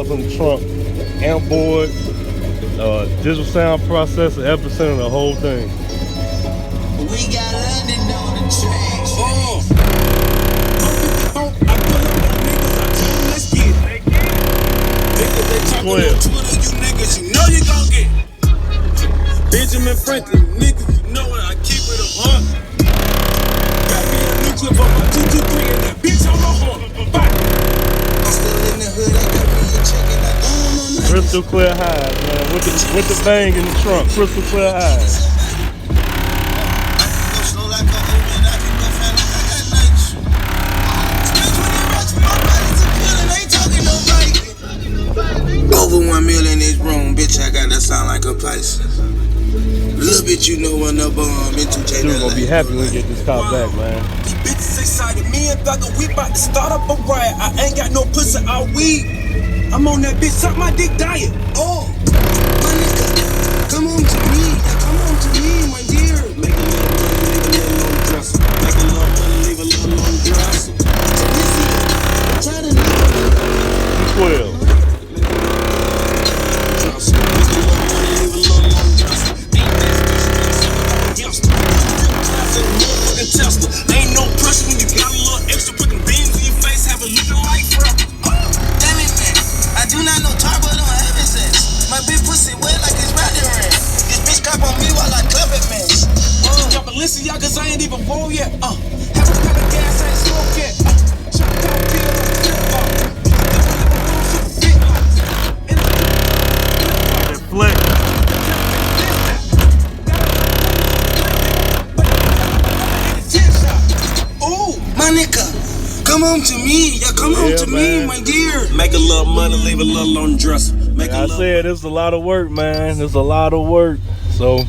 miles on the trunk, amp board, digital sound processor, epicenter, the whole thing. We got London on the track. I pull up on niggas, I tell them let's get it. Niggas, they talking on Twitter, you niggas, you know you gon' get it. Benjamin Franklin, niggas, you know it, I keep it a hunt. Got me a new clip on my 223 and that bitch on my horn. I'm still in the hood, I got me a check and I don't know nothing. Crystal clear highs, man. With the bang in the trunk. Crystal clear highs. Over 1 million in this room, bitch, I got that sound like a place. Little bit you know when the bomb into J. Dude gonna be happy when we get this car back, man. These bitches excited, me and Thugger, we about to start up a riot. I ain't got no pussy, all weed. I'm on that bitch, suck my dick diet. Oh, my nigga, come on to me, my dear. Make a little money, leave a little on the dresser. Make a little money, leave a little on the dresser. Try to live. 12. Ain't no pressure when you got a little extra. Put them beans in your face, have a looking like forever. Damn it, man. I do not know Tarbo don't have his ass. My big pussy wet like it's riding around. This bitch cop on me while I club it, man. Y'all listen, y'all, cause I ain't even roll yet. Have a pack of gas, I ain't smoke yet. Shut down, kill, That flex. my nigga, come home to me, come home to me, my dear. Make a little money, leave a little on the dresser. Like I said, it's a lot of work, man. It's a lot of work. So